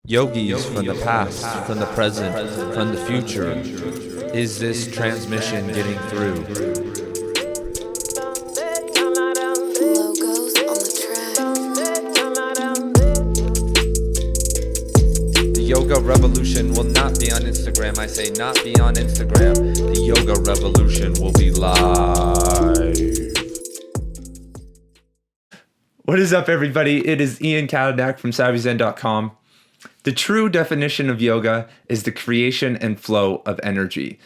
Yogis from the past, from the present, from the future. Is this transmission getting through? Logos on the track. The yoga revolution will not be on Instagram. I say not be on Instagram. The yoga revolution will be live. What is up, everybody? It is Ian Cattanach from SavvyZen.com. The true definition of yoga is the creation and flow of energy.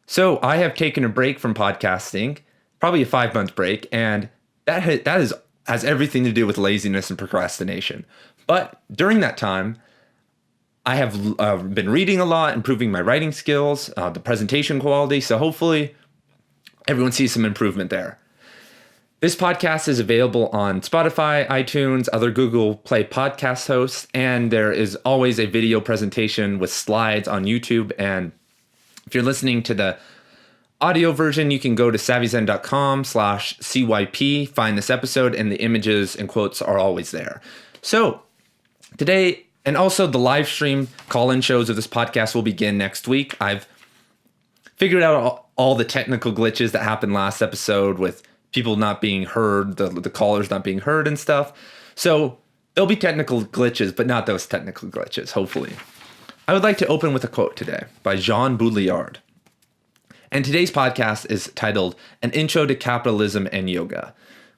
So I have taken a break from podcasting, probably a 5-month break, and that has everything to do with laziness and procrastination. But during that time, I have been reading a lot, improving my writing skills, the presentation quality, so hopefully everyone sees some improvement there. This podcast is available on Spotify, iTunes, other Google Play podcast hosts, and there is always a video presentation with slides on YouTube. And if you're listening to the audio version, you can go to savvyzen.com/CYP, find this episode, and the images and quotes are always there. So today, and also the live stream call-in shows of this podcast will begin next week. I've figured out all the technical glitches that happened last episode with people not being heard, the callers not being heard and stuff. So there'll be technical glitches, but not those technical glitches, hopefully. I would like to open with a quote today by Baudrillard. And today's podcast is titled An Intro to Capitalism and Yoga.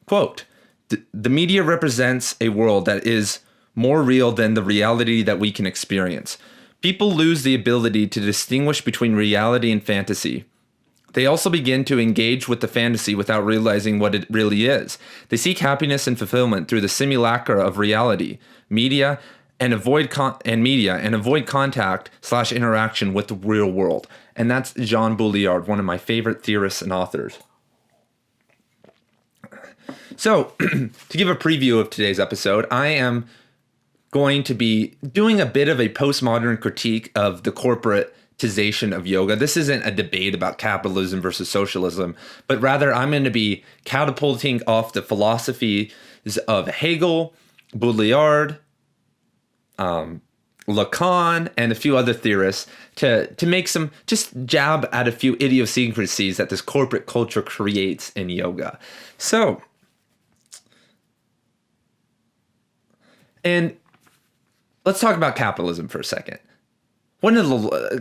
Quote, "The media represents a world that is more real than the reality that we can experience. People lose the ability to distinguish between reality and fantasy. They also begin to engage with the fantasy without realizing what it really is. They seek happiness and fulfillment through the simulacra of reality, media, and avoid contact/interaction with the real world." And that's Baudrillard, one of my favorite theorists and authors. So, to give a preview of today's episode, I am going to be doing a bit of a postmodern critique of the corporatization of yoga. This isn't a debate about capitalism versus socialism, but rather I'm going to be catapulting off the philosophies of Hegel, Baudrillard, Lacan, and a few other theorists to make some, just jab at a few idiosyncrasies that this corporate culture creates in yoga. So, and let's talk about capitalism for a second.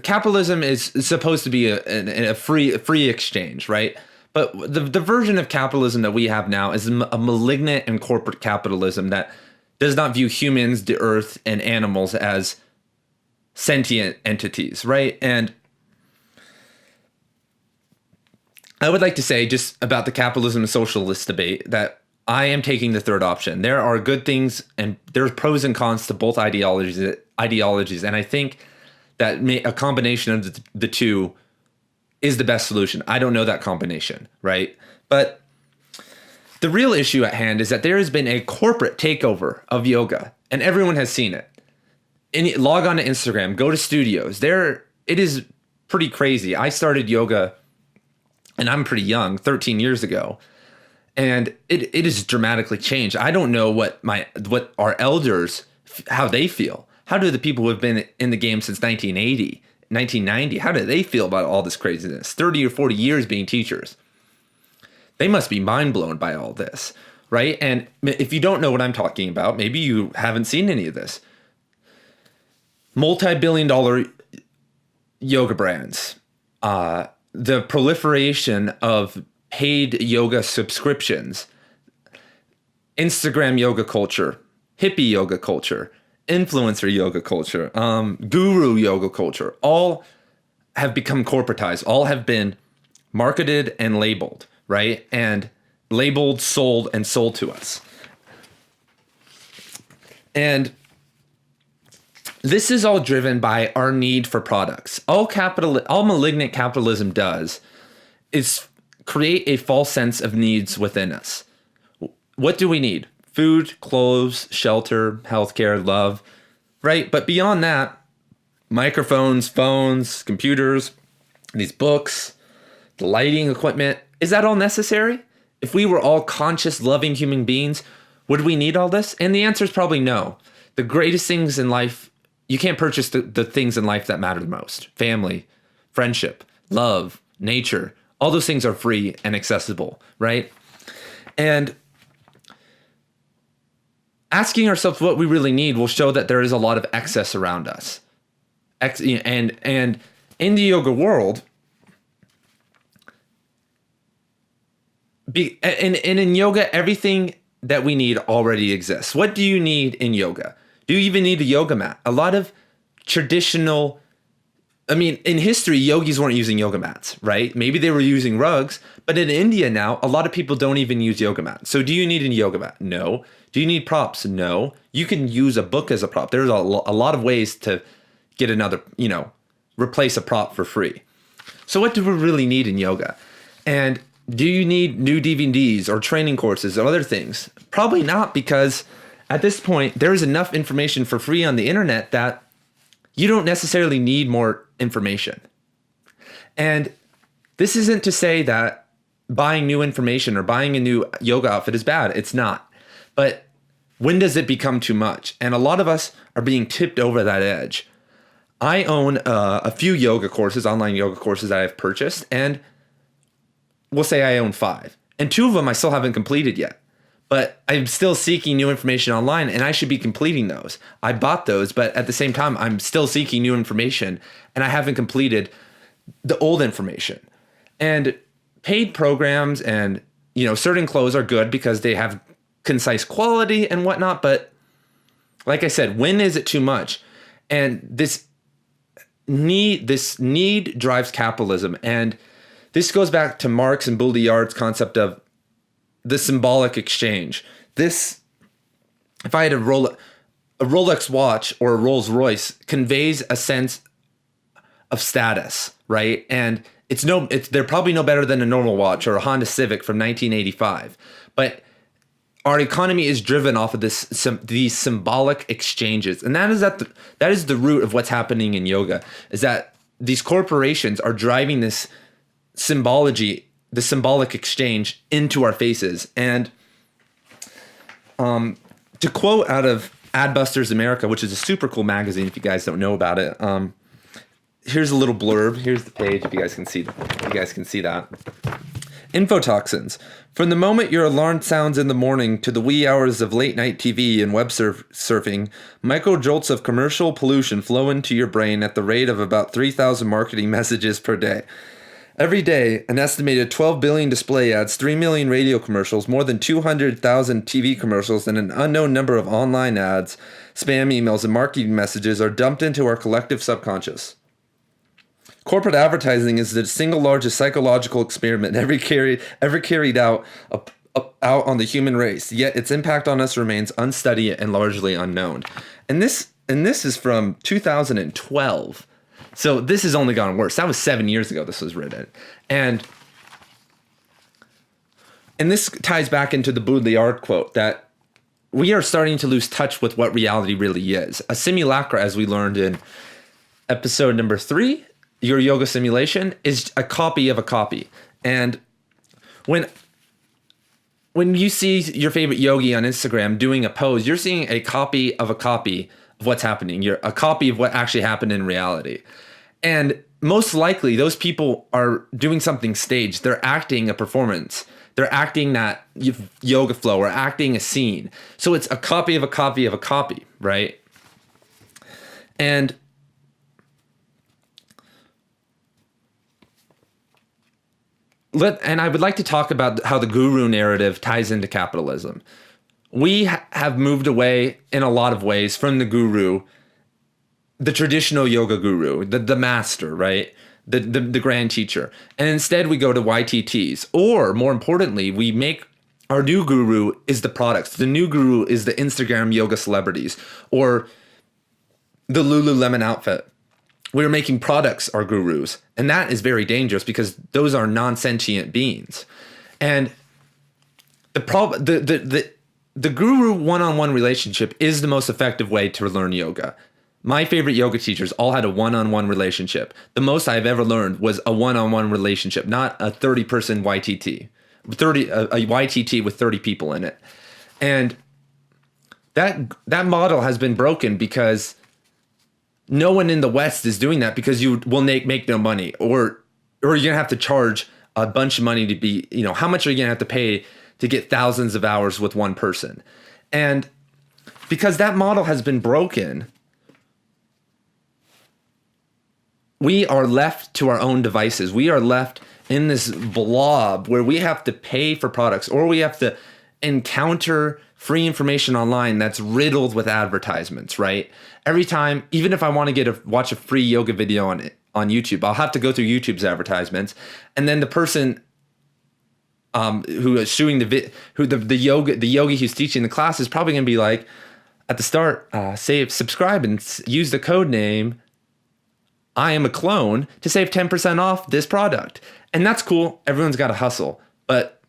Capitalism is supposed to be a free exchange, right? But the version of capitalism that we have now is a malignant and corporate capitalism that does not view humans, the earth, and animals as sentient entities, right? And I would like to say just about the capitalism and socialist debate that I am taking the third option. There are good things and there's pros and cons to both ideologies, and I think that a combination of the two is the best solution. I don't know that combination, right? But the real issue at hand is that there has been a corporate takeover of yoga, and everyone has seen it. Log on to Instagram, go to studios. It is pretty crazy. I started yoga, and I'm pretty young, 13 years ago, and it has dramatically changed. I don't know what our elders, how they feel. How do the people who have been in the game since 1990, how do they feel about all this craziness? 30 or 40 years being teachers. They must be mind blown by all this, right? And if you don't know what I'm talking about, maybe you haven't seen any of this. Multi-billion-dollar yoga brands, the proliferation of paid yoga subscriptions, Instagram yoga culture, hippie yoga culture, influencer yoga culture, guru yoga culture, all have become corporatized, all have been marketed and labeled, right? And labeled, sold to us. And this is all driven by our need for products. All malignant capitalism does is create a false sense of needs within us. What do we need? Food, clothes, shelter, healthcare, love, right? But beyond that, microphones, phones, computers, these books, the lighting equipment, is that all necessary? If we were all conscious, loving human beings, would we need all this? And the answer is probably no. The greatest things in life you can't purchase the things in life that matter the most. Family, friendship, love, nature, all those things are free and accessible, right? And asking ourselves what we really need will show that there is a lot of excess around us. And in the yoga world, and in yoga, everything that we need already exists. What do you need in yoga? Do you even need a yoga mat? A lot of traditional, in history, yogis weren't using yoga mats, right? Maybe they were using rugs, but in India now, a lot of people don't even use yoga mats. So do you need a yoga mat? No. Do you need props? No. You can use a book as a prop. There's a lot of ways to get another, replace a prop for free. So what do we really need in yoga? And do you need new DVDs or training courses or other things? Probably not, because at this point, there is enough information for free on the internet that you don't necessarily need more information. And this isn't to say that buying new information or buying a new yoga outfit is bad. It's not. But when does it become too much? And a lot of us are being tipped over that edge. I own a few yoga courses, online yoga courses that I've purchased, and we'll say I own 5. And 2 of them I still haven't completed yet. But I'm still seeking new information online, and I should be completing those. I bought those, but at the same time, I'm still seeking new information, and I haven't completed the old information. And paid programs and, certain clothes are good because they have concise quality and whatnot. But like I said, when is it too much? And this need drives capitalism. And this goes back to Marx and Baudrillard's concept of the symbolic exchange. If I had a Rolex watch or a Rolls Royce conveys a sense of status, right? And they're probably no better than a normal watch or a Honda Civic from 1985. But our economy is driven off of these symbolic exchanges, and that is the root of what's happening in yoga. Is that these corporations are driving this symbology, the symbolic exchange, into our faces. And to quote out of Adbusters America, which is a super cool magazine if you guys don't know about it, here's a little blurb. Here's the page if you guys can see that. Infotoxins. From the moment your alarm sounds in the morning to the wee hours of late night TV and web surfing, microjolts of commercial pollution flow into your brain at the rate of about 3,000 marketing messages per day. Every day, an estimated 12 billion display ads, 3 million radio commercials, more than 200,000 TV commercials, and an unknown number of online ads, spam emails, and marketing messages are dumped into our collective subconscious. Corporate advertising is the single largest psychological experiment ever carried out on the human race, yet its impact on us remains unstudied and largely unknown. And this is from 2012. So this has only gotten worse. That was 7 years ago this was written. And this ties back into the Baudrillard quote that we are starting to lose touch with what reality really is. A simulacra, as we learned in episode number 3, your yoga simulation, is a copy of a copy. And when you see your favorite yogi on Instagram doing a pose, you're seeing a copy of what's happening. You're a copy of what actually happened in reality. And most likely those people are doing something staged. They're acting a performance. They're acting that yoga flow or acting a scene. So it's a copy of a copy of a copy, right? And I would like to talk about how the guru narrative ties into capitalism. We have moved away in a lot of ways from the guru, the traditional yoga guru, the master, right? The grand teacher. And instead we go to YTTs. Or more importantly, we make our new guru is the products. The new guru is the Instagram yoga celebrities or the Lululemon outfit. We're making products our gurus. And that is very dangerous because those are non-sentient beings. And the guru one-on-one relationship is the most effective way to learn yoga. My favorite yoga teachers all had a one-on-one relationship. The most I've ever learned was a one-on-one relationship, not a 30-person YTT. A YTT with 30 people in it. And that model has been broken because no one in the West is doing that because you will make no money, or you're going to have to charge a bunch of money to be, how much are you going to have to pay to get thousands of hours with one person? And because that model has been broken, we are left to our own devices. We are left in this blob where we have to pay for products, or we have to encounter free information online that's riddled with advertisements, right? Every time, even if I want to watch a free yoga video on YouTube, I'll have to go through YouTube's advertisements, and then the person who is showing the yogi who's teaching the class is probably going to be like, at the start, subscribe and use the code name I am a clone to save 10% off this product. And that's cool. Everyone's got to hustle, but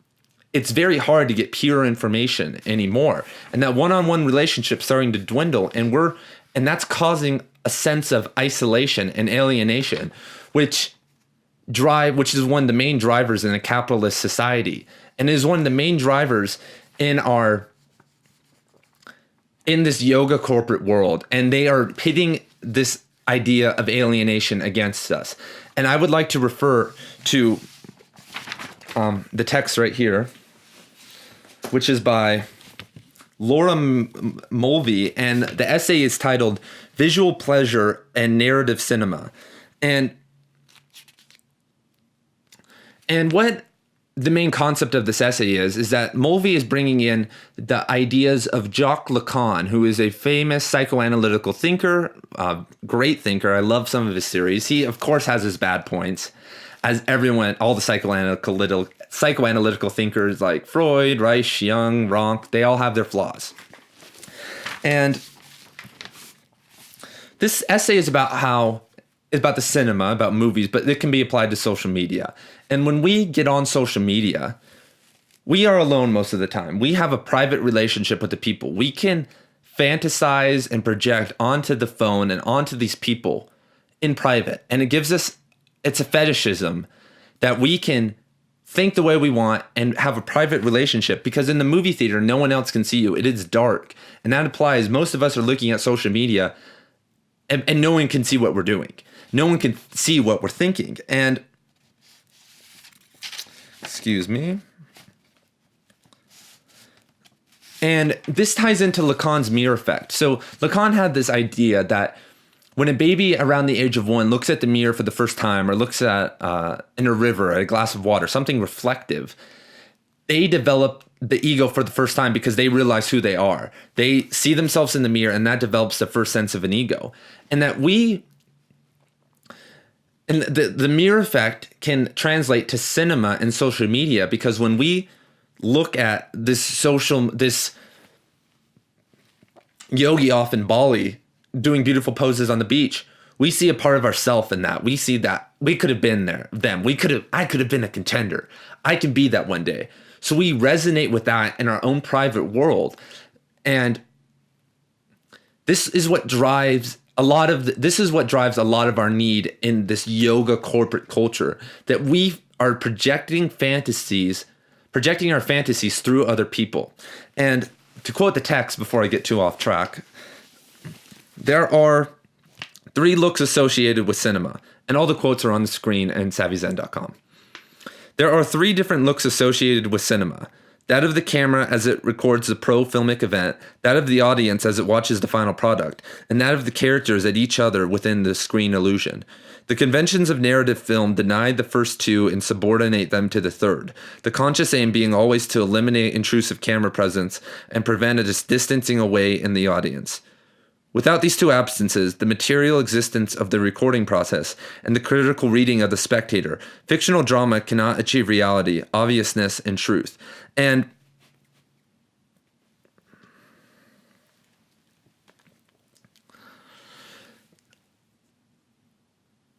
it's very hard to get pure information anymore. And that one-on-one relationship starting to dwindle, and that's causing a sense of isolation and alienation, which is one of the main drivers in a capitalist society, and is one of the main drivers in this yoga corporate world. And they are pitting this idea of alienation against us. And I would like to refer to the text right here, which is by Laura Mulvey, and the essay is titled Visual Pleasure and Narrative Cinema. And what the main concept of this essay is that Mulvey is bringing in the ideas of Jacques Lacan, who is a famous psychoanalytical thinker, great thinker. I love some of his theories. He, of course, has his bad points, as all the psychoanalytical thinkers like Freud, Reich, Jung, Rank, they all have their flaws. And this essay is about the cinema, about movies, but it can be applied to social media. And when we get on social media, we are alone most of the time. We have a private relationship with the people. We can fantasize and project onto the phone and onto these people in private. And it's a fetishism that we can think the way we want and have a private relationship, because in the movie theater, no one else can see you. It is dark. And that applies. Most of us are looking at social media and no one can see what we're doing. No one can see what we're thinking. And excuse me. And this ties into Lacan's mirror effect. So Lacan had this idea that when a baby around the age of 1 looks at the mirror for the first time, or looks at in a river, at a glass of water, something reflective, they develop the ego for the first time because they realize who they are. They see themselves in the mirror, and that develops the first sense of an ego. And that the mirror effect can translate to cinema and social media, because when we look at this yogi off in Bali doing beautiful poses on the beach, we see a part of ourselves in that. We see that we could have been them. I could have been a contender. I can be that one day. So we resonate with that in our own private world. And this is what drives a lot of our need in this yoga corporate culture, that we are projecting our fantasies through other people. And to quote the text before I get too off track, there are 3 looks associated with cinema, and all the quotes are on the screen and savvyzen.com. There are 3 different looks associated with cinema: that of the camera as it records the pro-filmic event, that of the audience as it watches the final product, and that of the characters at each other within the screen illusion. The conventions of narrative film deny the first 2 and subordinate them to the third, the conscious aim being always to eliminate intrusive camera presence and prevent a distancing away in the audience. Without these 2 absences, the material existence of the recording process and the critical reading of the spectator, fictional drama cannot achieve reality, obviousness, and truth. And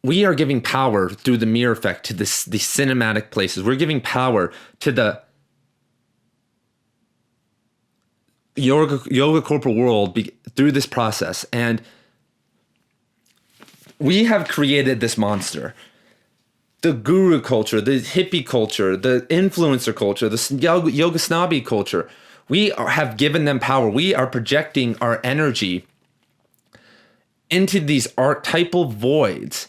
we are giving power through the mirror effect to these cinematic places. We're giving power to the yoga corporate world through this process. And we have created this monster. The guru culture, the hippie culture, the influencer culture, the yoga snobby culture. We have given them power. We are projecting our energy into these archetypal voids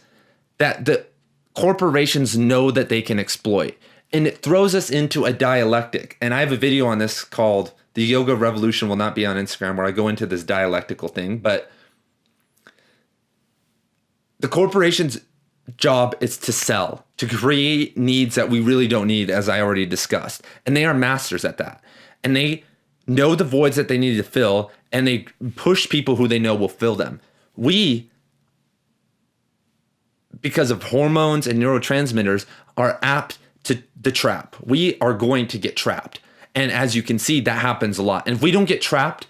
that the corporations know that they can exploit. And it throws us into a dialectic. And I have a video on this called The Yoga Revolution Will Not Be on Instagram, where I go into this dialectical thing. But the corporation's job is to sell, to create needs that we really don't need, as I already discussed. And they are masters at that. And they know the voids that they need to fill, and they push people who they know will fill them. We, because of hormones and neurotransmitters, are apt to the trap. We are going to get trapped. And as you can see, that happens a lot. And if we don't get trapped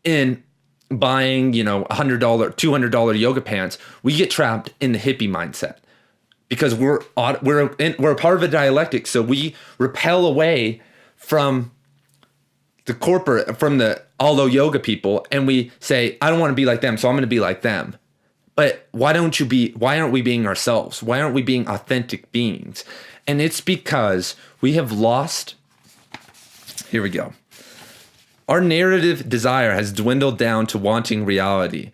in buying, $100, $200 yoga pants, we get trapped in the hippie mindset because we're a part of a dialectic. So we repel away from the corporate, from the allo yoga people, and we say, I don't want to be like them, so I'm going to be like them. But why aren't we being ourselves? Why aren't we being authentic beings? And it's because we have lost, here we go. Our narrative desire has dwindled down to wanting reality.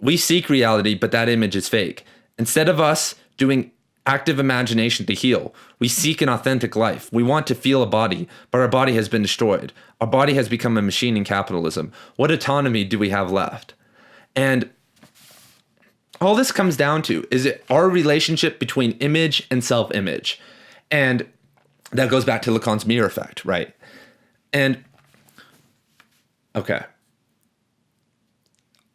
We seek reality, but that image is fake. Instead of us doing active imagination to heal, we seek an authentic life. We want to feel a body, but our body has been destroyed. Our body has become a machine in capitalism. What autonomy do we have left? And all this comes down to is it our relationship between image and self-image. And that goes back to Lacan's mirror effect, right? And okay.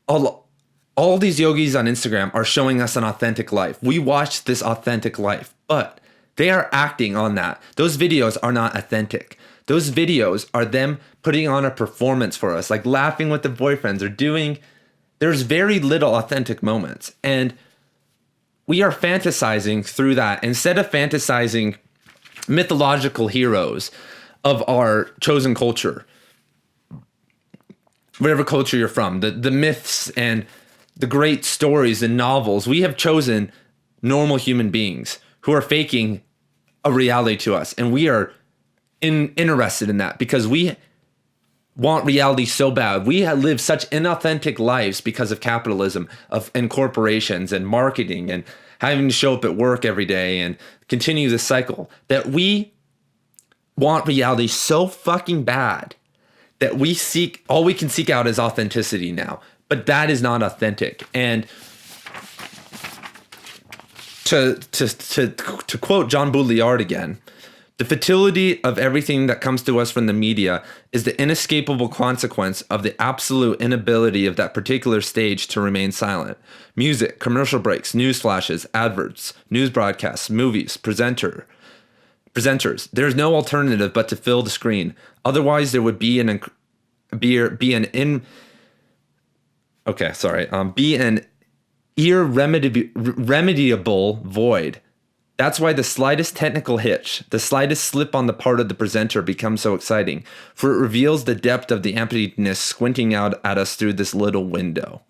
All these yogis on Instagram are showing us an authentic life. We watch this authentic life, but they are acting on that. Those videos are not authentic. Those videos are them putting on a performance for us, like laughing with their boyfriends or there's very little authentic moments. And we are fantasizing through that instead of fantasizing mythological heroes of our chosen culture, whatever culture you're from, the myths and the great stories and novels. We have chosen normal human beings who are faking a reality to us. And we are interested in that because we want reality so bad. We have lived such inauthentic lives because of capitalism and corporations and marketing and having to show up at work every day and continue this cycle that we want reality so fucking bad that all we can seek out is authenticity now. But that is not authentic. And to quote John Baudrillard again, the futility of everything that comes to us from the media is the inescapable consequence of the absolute inability of that particular stage to remain silent. Music, commercial breaks, news flashes, adverts, news broadcasts, movies, presenters. There's no alternative but to fill the screen. Otherwise, there would be an irremediable void. That's why the slightest technical hitch, the slightest slip on the part of the presenter becomes so exciting, for it reveals the depth of the emptiness squinting out at us through this little window.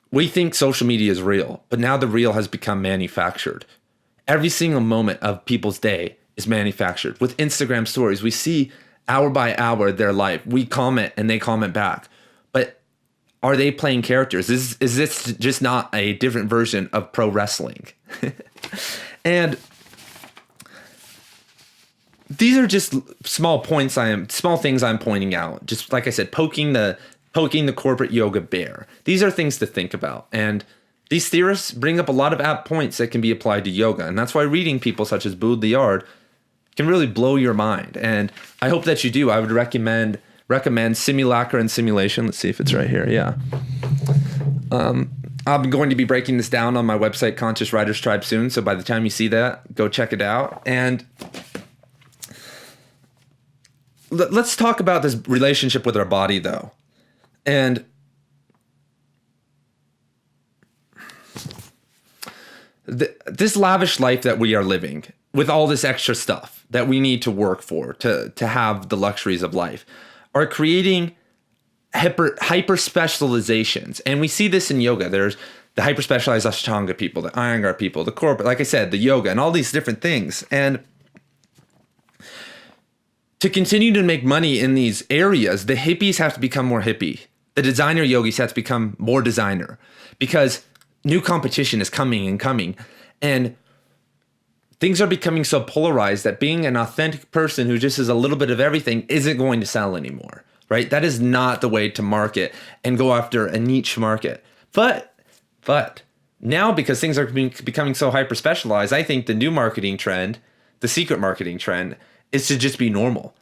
We think social media is real, but now the real has become manufactured. Every single moment of people's day is manufactured. With Instagram stories, we see hour by hour their life. We comment and they comment back. But are they playing characters? Is this just not a different version of pro wrestling? And these are just small things I'm pointing out. Just like I said, poking the corporate yoga bear. These are things to think about. And these theorists bring up a lot of apt points that can be applied to yoga. And that's why reading people such as Baudrillard can really blow your mind. And I hope that you do. I would recommend Simulacra and Simulation. Let's see if it's right here. Yeah. I'm going to be breaking this down on my website, Conscious Writers Tribe, soon. So by the time you see that, go check it out. And let's talk about this relationship with our body, though. And this lavish life that we are living with all this extra stuff that we need to work for to have the luxuries of life are creating hyper-specializations. And we see this in yoga. There's the hyper-specialized Ashtanga people, the Iyengar people, the corporate, like I said, the yoga, and all these different things. And to continue to make money in these areas, the hippies have to become more hippie. the designer yogis have to become more designer because new competition is coming and coming. And things are becoming so polarized that being an authentic person who just is a little bit of everything isn't going to sell anymore, right? That is not the way to market and go after a niche market. But now, because things are becoming so hyper-specialized, I think the new marketing trend, the secret marketing trend, is to just be normal.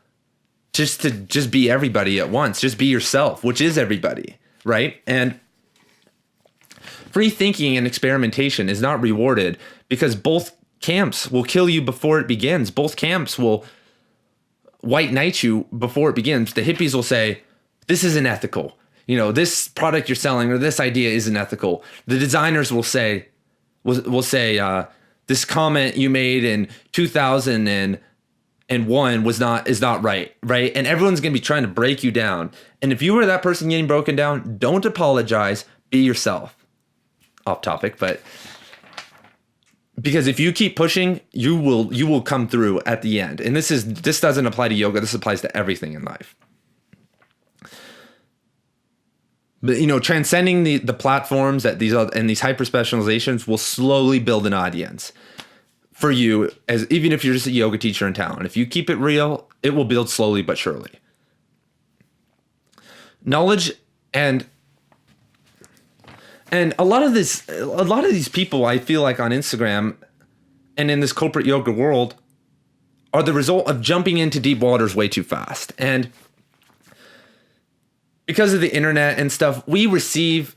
To be everybody at once. Just be yourself, which is everybody, right? And free thinking and experimentation is not rewarded because both camps will kill you before it begins. Both camps will white knight you before it begins. The hippies will say, this isn't ethical. This product you're selling or this idea isn't ethical. The designers will say, this comment you made in 2001 is not right? And everyone's going to be trying to break you down. And if you were that person getting broken down, don't apologize. Be yourself. Off topic, but because if you keep pushing, you will come through at the end. And this doesn't apply to yoga. This applies to everything in life. But transcending the platforms that these hyper specializations will slowly build an audience for you, as even if you're just a yoga teacher in town. If you keep it real, it will build slowly but surely. Knowledge and a lot of these people, I feel like on Instagram and in this corporate yoga world, are the result of jumping into deep waters way too fast. And because of the internet and stuff, we receive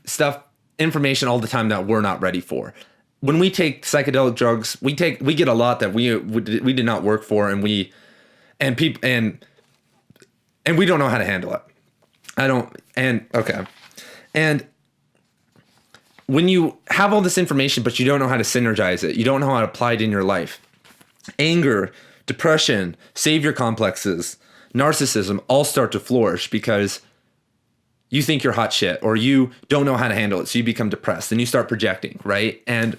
information all the time that we're not ready for. When we take psychedelic drugs, we get a lot that we did not work for, and we don't know how to handle it. And when you have all this information, but you don't know how to synergize it, you don't know how to apply it in your life, anger, depression, savior complexes, narcissism all start to flourish because you think you're hot shit or you don't know how to handle it. So you become depressed and you start projecting, right? And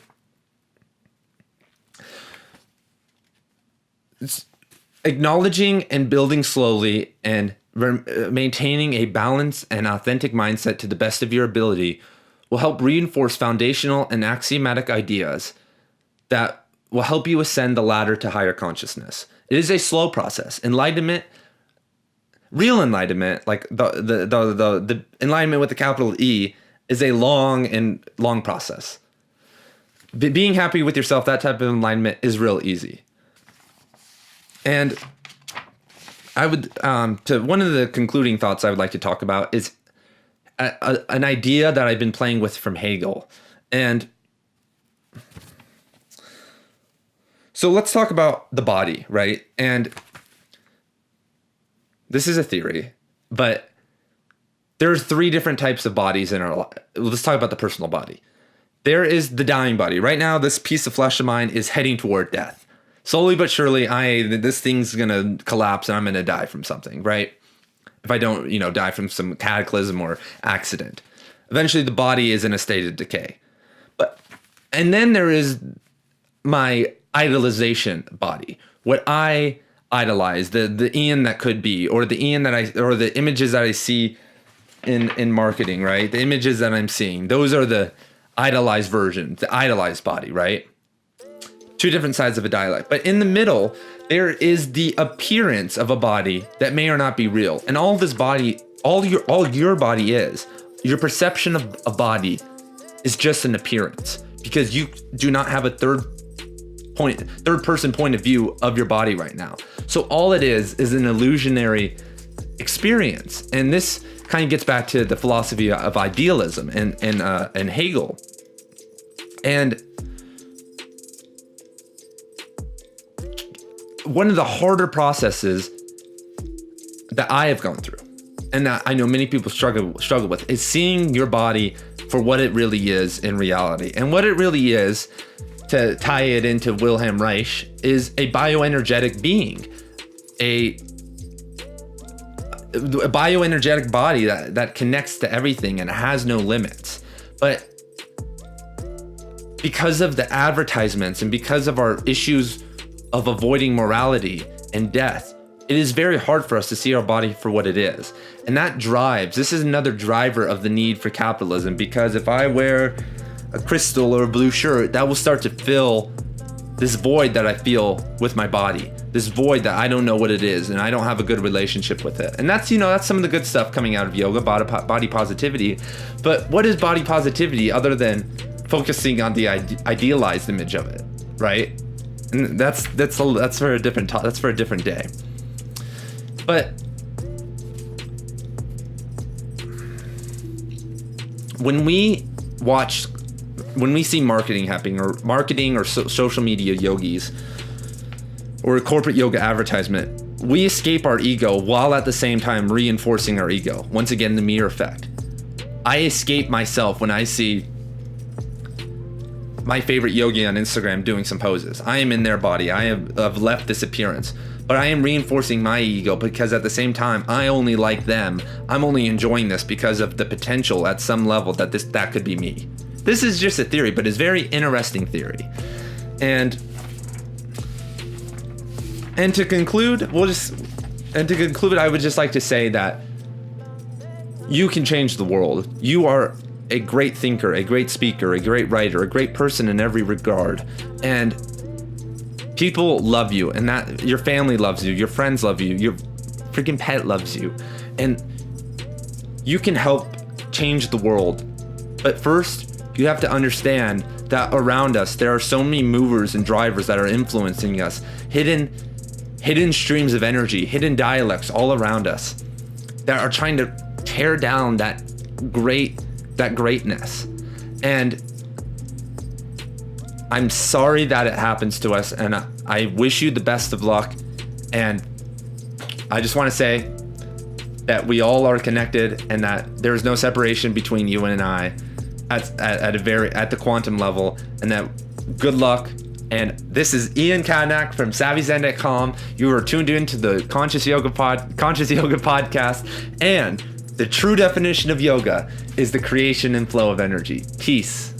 it's acknowledging and building slowly and maintaining a balanced and authentic mindset to the best of your ability will help reinforce foundational and axiomatic ideas that will help you ascend the ladder to higher consciousness. It is a slow process. Enlightenment, real enlightenment, like the enlightenment with the capital E, is a long process. Being happy with yourself, that type of enlightenment is real easy. And I would, to one of the concluding thoughts I would like to talk about is an idea that I've been playing with from Hegel. And so let's talk about the body, right? And this is a theory, but there are 3 different types of bodies in our life. Let's talk about the personal body. There is the dying body. Right now, this piece of flesh of mine is heading toward death. Slowly but surely, this thing's going to collapse and I'm going to die from something, right? If I don't, die from some cataclysm or accident. Eventually the body is in a state of decay. And then there is my idolization body. What I idolize, the Ian that could be, or the Ian or the images that I see in marketing, right? The images that I'm seeing. Those are the idolized versions, the idolized body, right? 2 different sides of a dialect. But in the middle, there is the appearance of a body that may or not be real. And all this body, all your body is, your perception of a body is just an appearance because you do not have a third person point of view of your body right now. So all it is an illusionary experience. And this kind of gets back to the philosophy of idealism and Hegel. And one of the harder processes that I have gone through, and that I know many people struggle with, is seeing your body for what it really is in reality. And what it really is, to tie it into Wilhelm Reich, is a bioenergetic being, a bioenergetic body that connects to everything and has no limits. But because of the advertisements and because of our issues of avoiding morality and death, it is very hard for us to see our body for what it is. And that drives, this is another driver of the need for capitalism, because if I wear a crystal or a blue shirt, that will start to fill this void that I feel with my body, this void that I don't know what it is, and I don't have a good relationship with it. And that's, that's some of the good stuff coming out of yoga, body positivity. But what is body positivity other than focusing on the idealized image of it, right? And that's for a different that's for a different day. But when we see marketing happening, or social media yogis, or a corporate yoga advertisement, we escape our ego while at the same time reinforcing our ego. Once again, the mirror effect. I escape myself when I see my favorite yogi on Instagram doing some poses. I am in their body. I have left this appearance. But I am reinforcing my ego, because at the same time, I only like them. I'm only enjoying this because of the potential at some level that could be me. This is just a theory, but it's a very interesting theory. And to conclude, I would just like to say that you can change the world. You are a great thinker, a great speaker, a great writer, a great person in every regard. And people love you, and that your family loves you, your friends love you, your freaking pet loves you. And you can help change the world. But first, you have to understand that around us, there are so many movers and drivers that are influencing us. Hidden streams of energy, hidden dialects all around us that are trying to tear down that greatness. And I'm sorry that it happens to us, and I wish you the best of luck. And I just want to say that we all are connected, and that there's no separation between you and I at the quantum level, and that good luck. And this is Ian Cattanach from SavvyZen.com. You are tuned into the Conscious Yoga podcast, and the true definition of yoga is the creation and flow of energy. Peace.